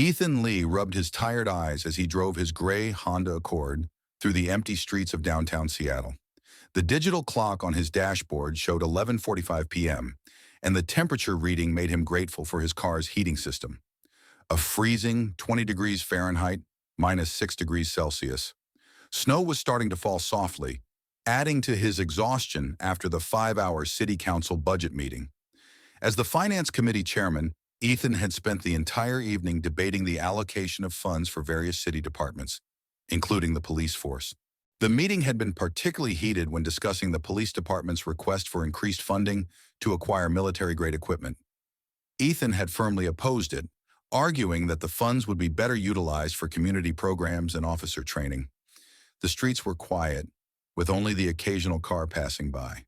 Ethan Lee rubbed his tired eyes as he drove his gray Honda Accord through the empty streets of downtown Seattle. The digital clock on his dashboard showed 11:45 p.m., and the temperature reading made him grateful for his car's heating system. A freezing 20 degrees Fahrenheit, minus 6 degrees Celsius. Snow was starting to fall softly, adding to his exhaustion after the 5-hour city council budget meeting. As the finance committee chairman, Ethan had spent the entire evening debating the allocation of funds for various city departments, including the police force. The meeting had been particularly heated when discussing the police department's request for increased funding to acquire military-grade equipment. Ethan had firmly opposed it, arguing that the funds would be better utilized for community programs and officer training. The streets were quiet, with only the occasional car passing by.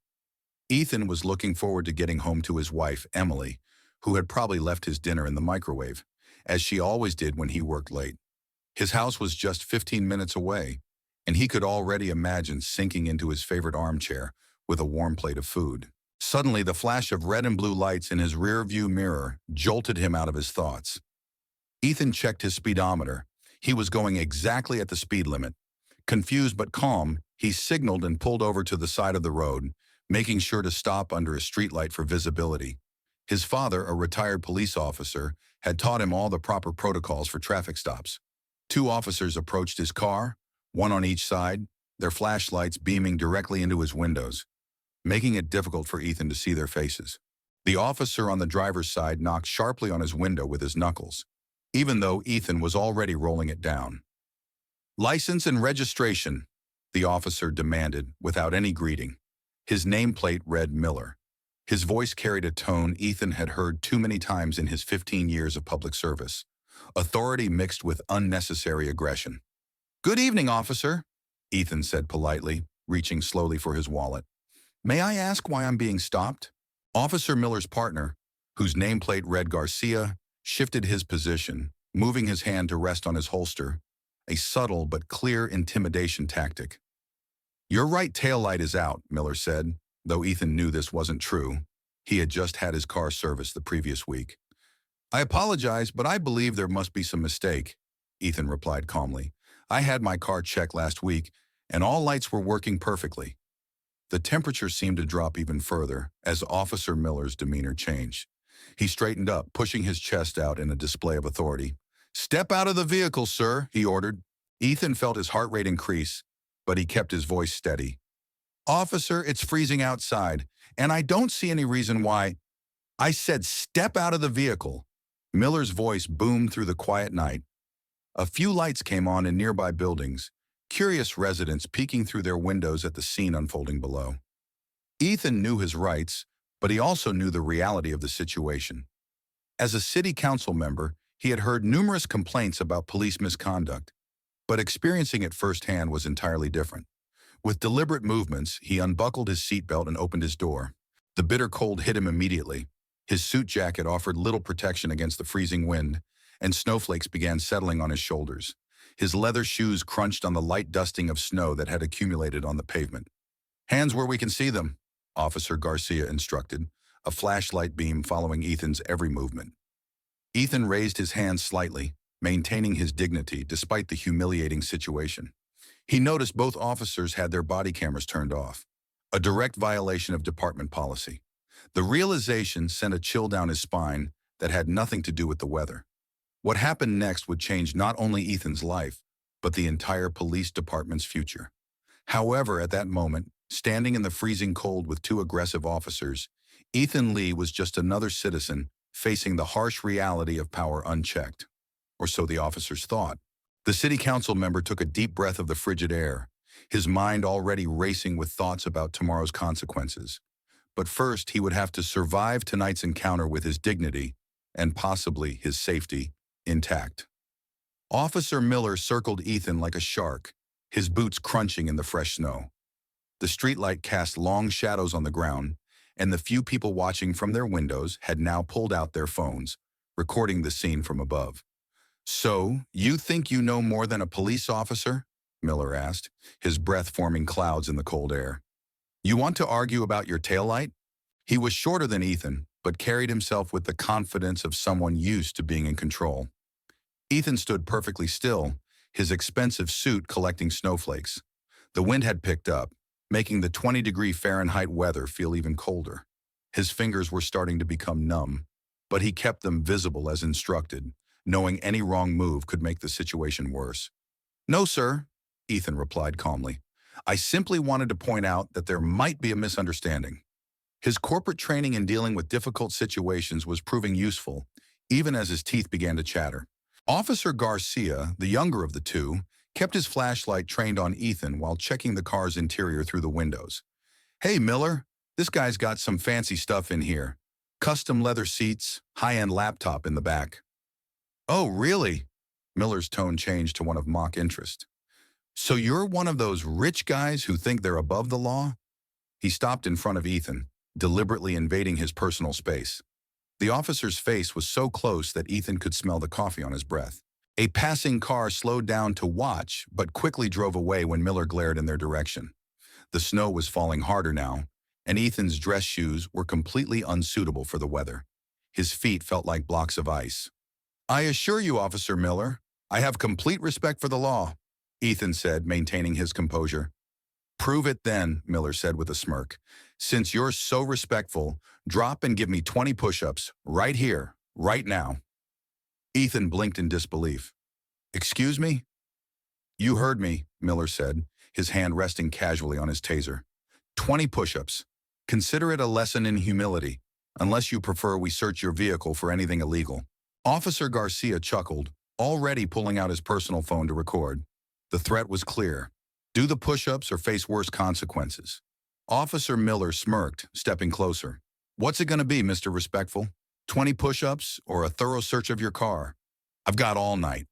Ethan was looking forward to getting home to his wife, Emily, who had probably left his dinner in the microwave, as she always did when he worked late. His house was just 15 minutes away, and he could already imagine sinking into his favorite armchair with a warm plate of food. Suddenly, the flash of red and blue lights in his rear-view mirror jolted him out of his thoughts. Ethan checked his speedometer. He was going exactly at the speed limit. Confused but calm, he signaled and pulled over to the side of the road, making sure to stop under a streetlight for visibility. His father, a retired police officer, had taught him all the proper protocols for traffic stops. 2 officers approached his car, one on each side, their flashlights beaming directly into his windows, making it difficult for Ethan to see their faces. The officer on the driver's side knocked sharply on his window with his knuckles, even though Ethan was already rolling it down. "License and registration," the officer demanded without any greeting. His nameplate read Miller. His voice carried a tone Ethan had heard too many times in his 15 years of public service, authority mixed with unnecessary aggression. "Good evening, officer," Ethan said politely, reaching slowly for his wallet. "May I ask why I'm being stopped?" Officer Miller's partner, whose nameplate read Garcia, shifted his position, moving his hand to rest on his holster, a subtle but clear intimidation tactic. "Your right taillight is out," Miller said, though Ethan knew this wasn't true. He had just had his car serviced the previous week. "I apologize, but I believe there must be some mistake," Ethan replied calmly. "I had my car checked last week, and all lights were working perfectly." The temperature seemed to drop even further as Officer Miller's demeanor changed. He straightened up, pushing his chest out in a display of authority. "Step out of the vehicle, sir," he ordered. Ethan felt his heart rate increase, but he kept his voice steady. "Officer, it's freezing outside, and I don't see any reason why—" "I said step out of the vehicle." Miller's voice boomed through the quiet night. A few lights came on in nearby buildings, curious residents peeking through their windows at the scene unfolding below. Ethan knew his rights, but he also knew the reality of the situation. As a city council member, he had heard numerous complaints about police misconduct, but experiencing it firsthand was entirely different. With deliberate movements, he unbuckled his seatbelt and opened his door. The bitter cold hit him immediately. His suit jacket offered little protection against the freezing wind, and snowflakes began settling on his shoulders. His leather shoes crunched on the light dusting of snow that had accumulated on the pavement. "Hands where we can see them," Officer Garcia instructed, a flashlight beam following Ethan's every movement. Ethan raised his hands slightly, maintaining his dignity despite the humiliating situation. He noticed both officers had their body cameras turned off, a direct violation of department policy. The realization sent a chill down his spine that had nothing to do with the weather. What happened next would change not only Ethan's life, but the entire police department's future. However, at that moment, standing in the freezing cold with 2 aggressive officers, Ethan Lee was just another citizen facing the harsh reality of power unchecked. Or so the officers thought. The city council member took a deep breath of the frigid air, his mind already racing with thoughts about tomorrow's consequences. But first, he would have to survive tonight's encounter with his dignity, and possibly his safety, intact. Officer Miller circled Ethan like a shark, his boots crunching in the fresh snow. The streetlight cast long shadows on the ground, and the few people watching from their windows had now pulled out their phones, recording the scene from above. "So, you think you know more than a police officer?" Miller asked, his breath forming clouds in the cold air. "You want to argue about your taillight?" He was shorter than Ethan, but carried himself with the confidence of someone used to being in control. Ethan stood perfectly still, his expensive suit collecting snowflakes. The wind had picked up, making the 20-degree Fahrenheit weather feel even colder. His fingers were starting to become numb, but he kept them visible as instructed, knowing any wrong move could make the situation worse. "No, sir," Ethan replied calmly. "I simply wanted to point out that there might be a misunderstanding." His corporate training in dealing with difficult situations was proving useful, even as his teeth began to chatter. Officer Garcia, the younger of the two, kept his flashlight trained on Ethan while checking the car's interior through the windows. "Hey, Miller, this guy's got some fancy stuff in here. Custom leather seats, high-end laptop in the back." "Oh, really?" Miller's tone changed to one of mock interest. "So you're one of those rich guys who think they're above the law?" He stopped in front of Ethan, deliberately invading his personal space. The officer's face was so close that Ethan could smell the coffee on his breath. A passing car slowed down to watch, but quickly drove away when Miller glared in their direction. The snow was falling harder now, and Ethan's dress shoes were completely unsuitable for the weather. His feet felt like blocks of ice. "I assure you, Officer Miller, I have complete respect for the law," Ethan said, maintaining his composure. "Prove it then," Miller said with a smirk. "Since you're so respectful, drop and give me 20 push-ups, right here, right now." Ethan blinked in disbelief. "Excuse me?" "You heard me," Miller said, his hand resting casually on his taser. 20 push-ups. Consider it a lesson in humility, unless you prefer we search your vehicle for anything illegal." Officer Garcia chuckled, already pulling out his personal phone to record. The threat was clear. Do the push-ups or face worse consequences. Officer Miller smirked, stepping closer. "What's it going to be, Mr. Respectful? 20 push-ups or a thorough search of your car? I've got all night."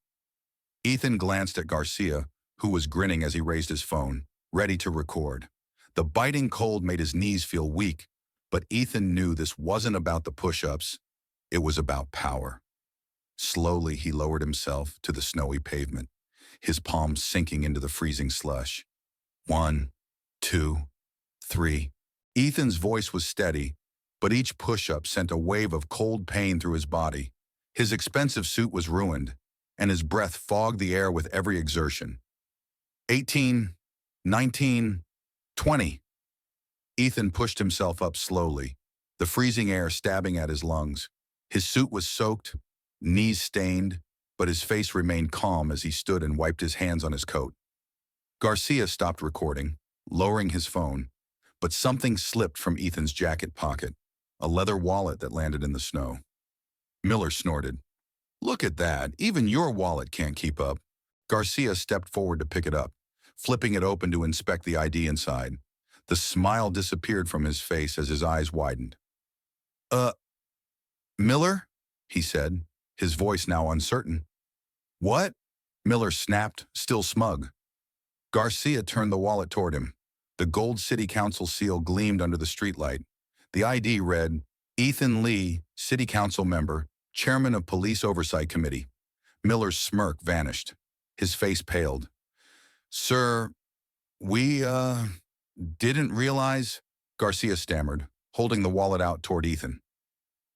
Ethan glanced at Garcia, who was grinning as he raised his phone, ready to record. The biting cold made his knees feel weak, but Ethan knew this wasn't about the push-ups. It was about power. Slowly, he lowered himself to the snowy pavement, his palms sinking into the freezing slush. 1, 2, 3. Ethan's voice was steady, but each push-up sent a wave of cold pain through his body. His expensive suit was ruined, and his breath fogged the air with every exertion. 18, 19, 20. Ethan pushed himself up slowly, the freezing air stabbing at his lungs. His suit was soaked, knees stained, but his face remained calm as he stood and wiped his hands on his coat. Garcia stopped recording, lowering his phone, but something slipped from Ethan's jacket pocket, a leather wallet that landed in the snow. Miller snorted. "Look at that, even your wallet can't keep up." Garcia stepped forward to pick it up, flipping it open to inspect the ID inside. The smile disappeared from his face as his eyes widened. Miller?" he said, his voice now uncertain. "What?" Miller snapped, still smug. Garcia turned the wallet toward him. The gold city council seal gleamed under the streetlight. The ID read, "Ethan Lee, city council member, chairman of police oversight committee." Miller's smirk vanished. His face paled. "Sir, we, didn't realize," Garcia stammered, holding the wallet out toward Ethan.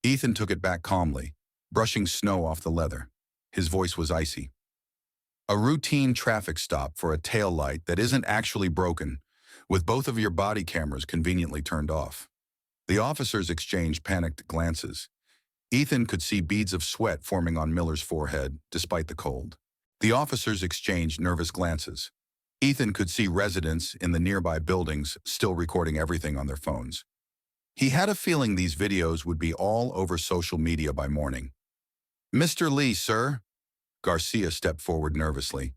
Ethan took it back calmly, brushing snow off the leather. His voice was icy. "A routine traffic stop for a tail light that isn't actually broken, with both of your body cameras conveniently turned off." The officers exchanged panicked glances. Ethan could see beads of sweat forming on Miller's forehead, despite the cold. The officers exchanged nervous glances. Ethan could see residents in the nearby buildings still recording everything on their phones. He had a feeling these videos would be all over social media by morning. "Mr. Lee, sir." Garcia stepped forward nervously.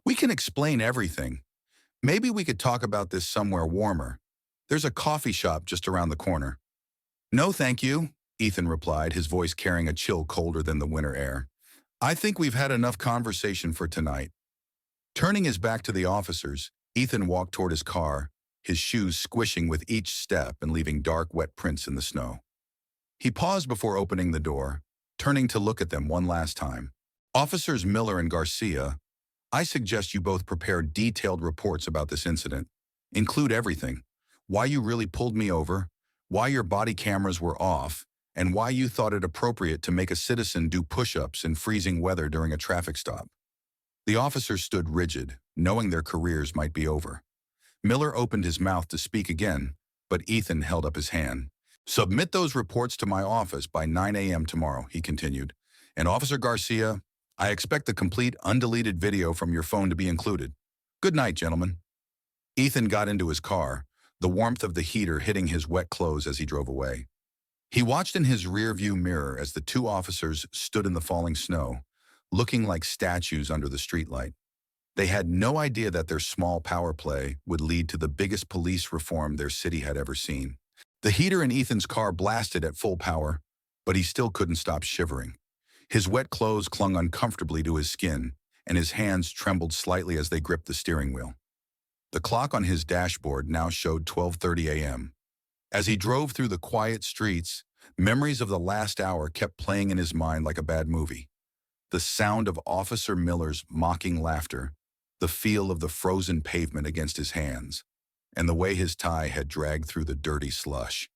"We can explain everything. Maybe we could talk about this somewhere warmer. There's a coffee shop just around the corner." "No, thank you," Ethan replied, his voice carrying a chill colder than the winter air. "I think we've had enough conversation for tonight." Turning his back to the officers, Ethan walked toward his car, his shoes squishing with each step and leaving dark, wet prints in the snow. He paused before opening the door, turning to look at them one last time. "Officers Miller and Garcia, I suggest you both prepare detailed reports about this incident. Include everything. Why you really pulled me over, why your body cameras were off, and why you thought it appropriate to make a citizen do push-ups in freezing weather during a traffic stop. The officers stood rigid, knowing their careers might be over. Miller opened his mouth to speak again, but Ethan held up his hand. "Submit those reports to my office by 9 a.m. tomorrow," he continued. "And Officer Garcia, I expect the complete undeleted video from your phone to be included. Good night, gentlemen." Ethan got into his car, the warmth of the heater hitting his wet clothes as he drove away. He watched in his rearview mirror as the two officers stood in the falling snow, looking like statues under the streetlight. They had no idea that their small power play would lead to the biggest police reform their city had ever seen. The heater in Ethan's car blasted at full power, but he still couldn't stop shivering. His wet clothes clung uncomfortably to his skin, and his hands trembled slightly as they gripped the steering wheel. The clock on his dashboard now showed 12:30 a.m. As he drove through the quiet streets, memories of the last hour kept playing in his mind like a bad movie. The sound of Officer Miller's mocking laughter, the feel of the frozen pavement against his hands, and the way his tie had dragged through the dirty slush.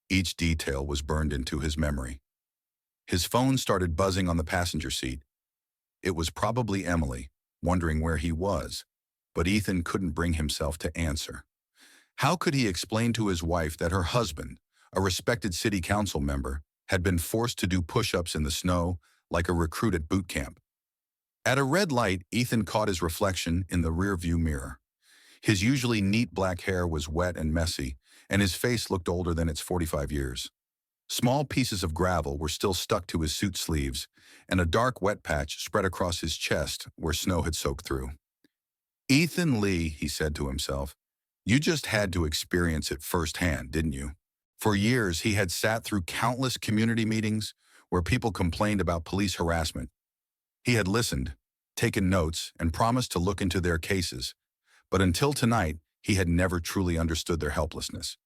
Each detail was burned into his memory. His phone started buzzing on the passenger seat. It was probably Emily, wondering where he was, but Ethan couldn't bring himself to answer. How could he explain to his wife that her husband, a respected city council member, had been forced to do push-ups in the snow like a recruit at boot camp? At a red light, Ethan caught his reflection in the rearview mirror. His usually neat black hair was wet and messy, and his face looked older than its 45 years. Small pieces of gravel were still stuck to his suit sleeves, and a dark wet patch spread across his chest where snow had soaked through. "Ethan Lee," he said to himself, "you just had to experience it firsthand, didn't you?" For years, he had sat through countless community meetings where people complained about police harassment. He had listened, taken notes, and promised to look into their cases, but until tonight, he had never truly understood their helplessness.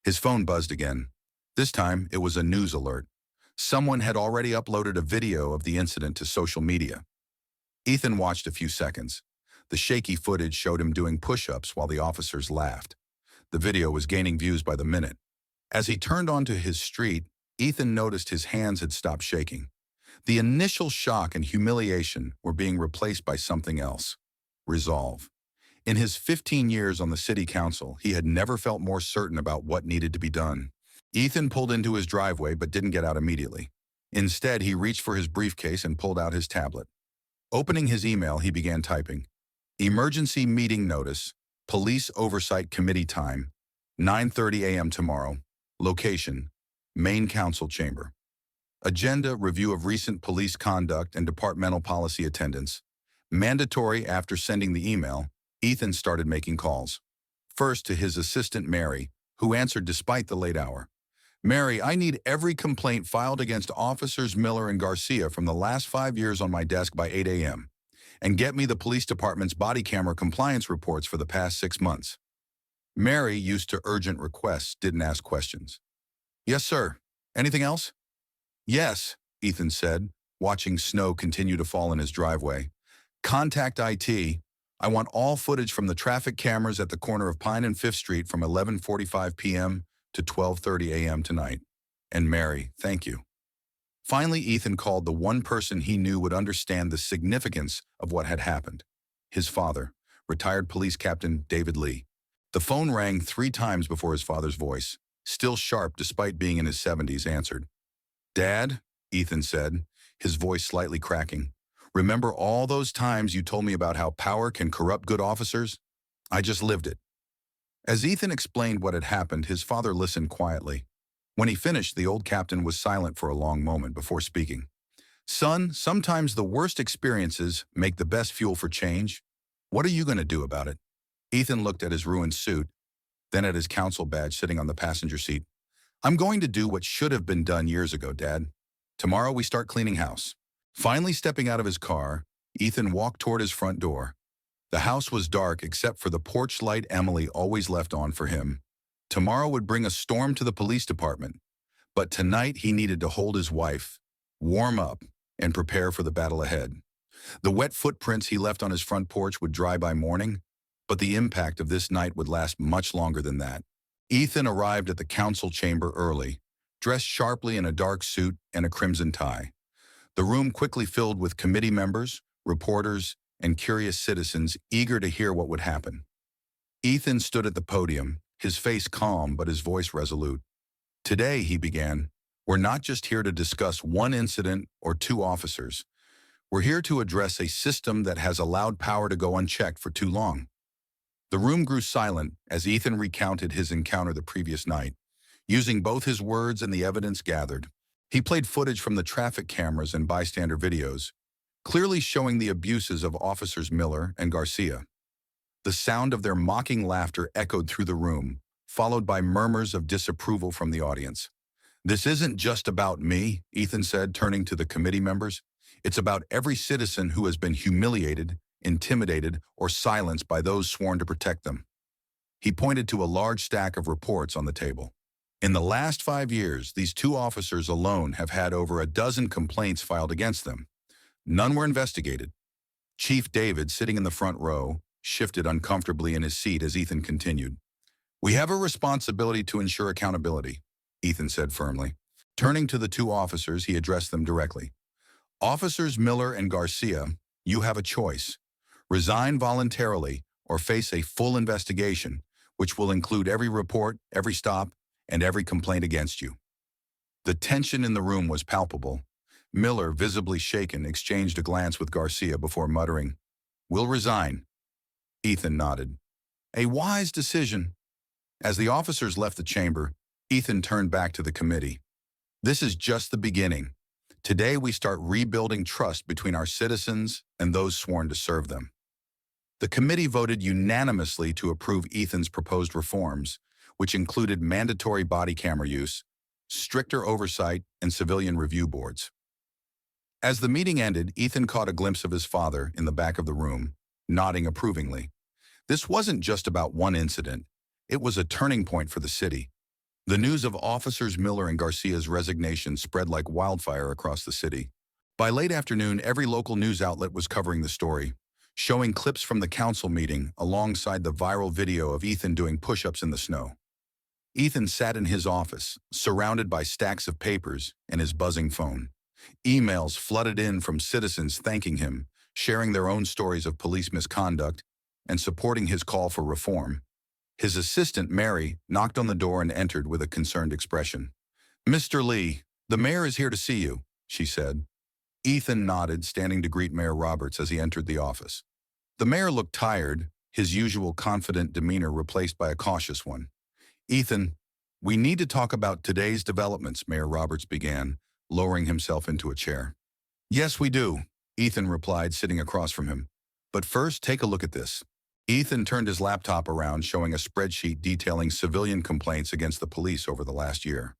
His phone buzzed again. This time, it was a news alert. Someone had already uploaded a video of the incident to social media. Ethan watched a few seconds. The shaky footage showed him doing push-ups while the officers laughed. The video was gaining views by the minute. As he turned onto his street, Ethan noticed his hands had stopped shaking. The initial shock and humiliation were being replaced by something else: resolve. In his 15 years on the city council, he had never felt more certain about what needed to be done. Ethan pulled into his driveway but didn't get out immediately. Instead, he reached for his briefcase and pulled out his tablet. Opening his email, he began typing. "Emergency meeting notice, Police Oversight Committee time, 9:30 a.m. tomorrow. Location, Main Council Chamber. Agenda, review of recent police conduct and departmental policy attendance. Mandatory." After sending the email, Ethan started making calls. First to his assistant Mary, who answered despite the late hour. "Mary, I need every complaint filed against Officers Miller and Garcia from the last 5 years on my desk by 8 a.m. And get me the police department's body camera compliance reports for the past 6 months." Mary, used to urgent requests, didn't ask questions. "Yes, sir. Anything else?" "Yes," Ethan said, watching snow continue to fall in his driveway. "Contact IT. I want all footage from the traffic cameras at the corner of Pine and 5th Street from 11:45 p.m. to 12:30 a.m. tonight. And Mary, thank you." Finally, Ethan called the one person he knew would understand the significance of what had happened: his father, retired police captain David Lee. The phone rang 3 times before his father's voice, still sharp despite being in his 70s, answered. "Dad," Ethan said, his voice slightly cracking, "remember all those times you told me about how power can corrupt good officers? I just lived it." As Ethan explained what had happened, his father listened quietly. When he finished, the old captain was silent for a long moment before speaking. "Son, sometimes the worst experiences make the best fuel for change. What are you going to do about it?" Ethan looked at his ruined suit, then at his council badge sitting on the passenger seat. "I'm going to do what should have been done years ago, Dad. Tomorrow we start cleaning house." Finally stepping out of his car, Ethan walked toward his front door. The house was dark except for the porch light Emily always left on for him. Tomorrow would bring a storm to the police department, but tonight he needed to hold his wife, warm up, and prepare for the battle ahead. The wet footprints he left on his front porch would dry by morning, but the impact of this night would last much longer than that. Ethan arrived at the council chamber early, dressed sharply in a dark suit and a crimson tie. The room quickly filled with committee members, reporters, and curious citizens eager to hear what would happen. Ethan stood at the podium, his face calm but his voice resolute. Today, he began, we're not just here to discuss one incident or two officers. We're here to address a system that has allowed power to go unchecked for too long. The room grew silent as Ethan recounted his encounter the previous night, using both his words and the evidence gathered. He played footage from the traffic cameras and bystander videos, clearly showing the abuses of Officers Miller and Garcia. The sound of their mocking laughter echoed through the room, followed by murmurs of disapproval from the audience. This isn't just about me, Ethan said, turning to the committee members. It's about every citizen who has been humiliated, intimidated, or silenced by those sworn to protect them. He pointed to a large stack of reports on the table. In the last 5 years, these two officers alone have had over a dozen complaints filed against them. None were investigated. Chief David, sitting in the front row, shifted uncomfortably in his seat as Ethan continued. We have a responsibility to ensure accountability, Ethan said firmly. Turning to the two officers, he addressed them directly. Officers Miller and Garcia, you have a choice. Resign voluntarily or face a full investigation, which will include every report, every stop, and every complaint against you. The tension in the room was palpable. Miller, visibly shaken, exchanged a glance with Garcia before muttering, We'll resign. Ethan nodded. A wise decision. As the officers left the chamber, Ethan turned back to the committee. This is just the beginning. Today we start rebuilding trust between our citizens and those sworn to serve them. The committee voted unanimously to approve Ethan's proposed reforms, which included mandatory body camera use, stricter oversight, and civilian review boards. As the meeting ended, Ethan caught a glimpse of his father in the back of the room, nodding approvingly. This wasn't just about one incident. It was a turning point for the city. The news of Officers Miller and Garcia's resignation spread like wildfire across the city. By late afternoon, every local news outlet was covering the story, showing clips from the council meeting alongside the viral video of Ethan doing push-ups in the snow. Ethan sat in his office, surrounded by stacks of papers and his buzzing phone. Emails flooded in from citizens thanking him, sharing their own stories of police misconduct, and supporting his call for reform. His assistant, Mary, knocked on the door and entered with a concerned expression. Mr. Lee, the mayor is here to see you, she said. Ethan nodded, standing to greet Mayor Roberts as he entered the office. The mayor looked tired, his usual confident demeanor replaced by a cautious one. Ethan, we need to talk about today's developments, Mayor Roberts began, lowering himself into a chair. Yes, we do, Ethan replied, sitting across from him. But first, take a look at this. Ethan turned his laptop around, showing a spreadsheet detailing civilian complaints against the police over the last year.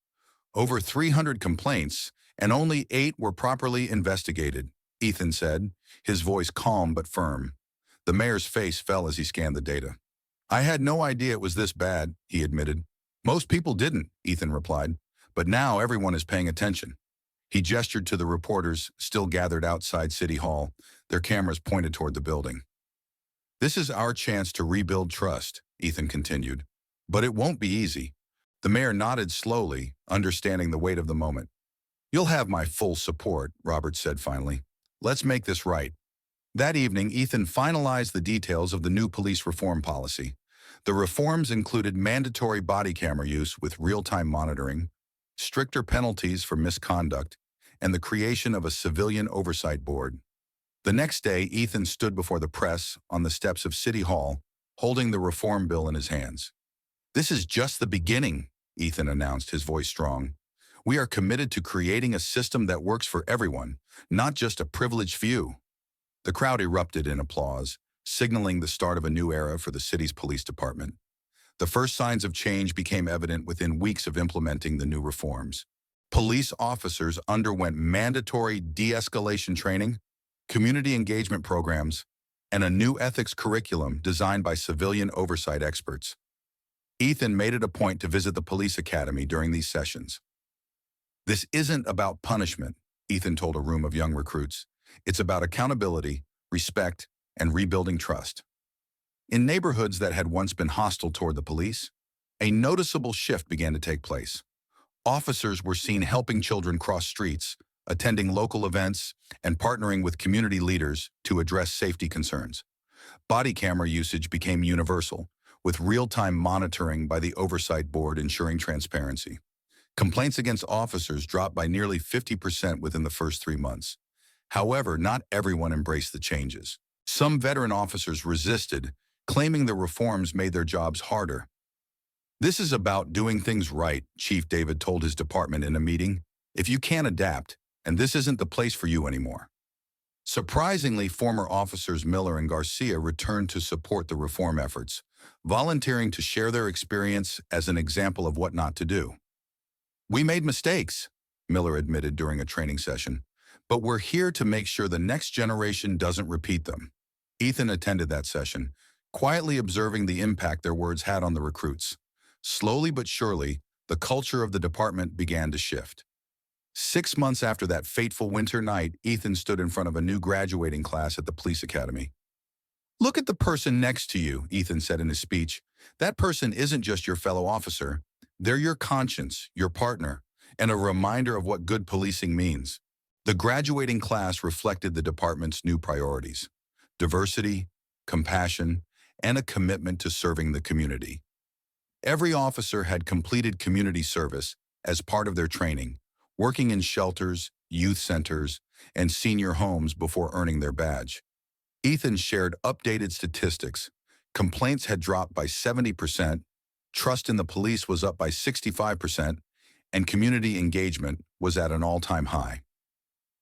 Over 300 complaints, and only 8 were properly investigated, Ethan said, his voice calm but firm. The mayor's face fell as he scanned the data. I had no idea it was this bad, he admitted. Most people didn't, Ethan replied, but now everyone is paying attention. He gestured to the reporters still gathered outside City Hall, their cameras pointed toward the building. This is our chance to rebuild trust, Ethan continued. But it won't be easy. The mayor nodded slowly, understanding the weight of the moment. You'll have my full support, Roberts said finally. Let's make this right. That evening, Ethan finalized the details of the new police reform policy. The reforms included mandatory body camera use with real-time monitoring, stricter penalties for misconduct, and the creation of a civilian oversight board. The next day, Ethan stood before the press on the steps of City Hall, holding the reform bill in his hands. This is just the beginning, Ethan announced, his voice strong. We are committed to creating a system that works for everyone, not just a privileged few. The crowd erupted in applause, signaling the start of a new era for the city's police department. The first signs of change became evident within weeks of implementing the new reforms. Police officers underwent mandatory de-escalation training, community engagement programs, and a new ethics curriculum designed by civilian oversight experts. Ethan made it a point to visit the police academy during these sessions. This isn't about punishment, Ethan told a room of young recruits. It's about accountability, respect, and rebuilding trust. In neighborhoods that had once been hostile toward the police, a noticeable shift began to take place. Officers were seen helping children cross streets, attending local events, and partnering with community leaders to address safety concerns. Body camera usage became universal, with real-time monitoring by the Oversight Board ensuring transparency. Complaints against officers dropped by nearly 50% within the first 3 months. However, not everyone embraced the changes. Some veteran officers resisted, claiming the reforms made their jobs harder. "This is about doing things right," Chief David told his department in a meeting. "If you can't adapt, and this isn't the place for you anymore." Surprisingly, former officers Miller and Garcia returned to support the reform efforts, volunteering to share their experience as an example of what not to do. "We made mistakes," Miller admitted during a training session, "but we're here to make sure the next generation doesn't repeat them." Ethan attended that session, quietly observing the impact their words had on the recruits. Slowly but surely, the culture of the department began to shift. 6 months after that fateful winter night, Ethan stood in front of a new graduating class at the police academy. "Look at the person next to you," Ethan said in his speech. "That person isn't just your fellow officer. They're your conscience, your partner, and a reminder of what good policing means." The graduating class reflected the department's new priorities: diversity, compassion, and a commitment to serving the community. Every officer had completed community service as part of their training, working in shelters, youth centers, and senior homes before earning their badge. Ethan shared updated statistics. Complaints had dropped by 70%, trust in the police was up by 65%, and community engagement was at an all-time high.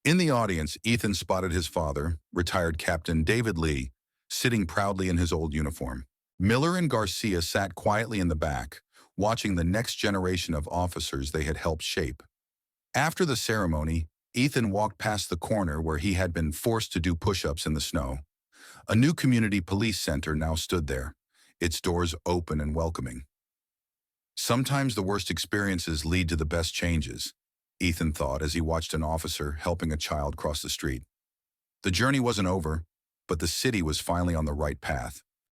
In the audience, Ethan spotted his father, retired Captain David Lee, sitting proudly in his old uniform. Miller and Garcia sat quietly in the back, watching the next generation of officers they had helped shape. After the ceremony, Ethan walked past the corner where he had been forced to do push-ups in the snow. A new community police center now stood there, its doors open and welcoming. Sometimes the worst experiences lead to the best changes, Ethan thought as he watched an officer helping a child cross the street. The journey wasn't over, but the city was finally on the right path.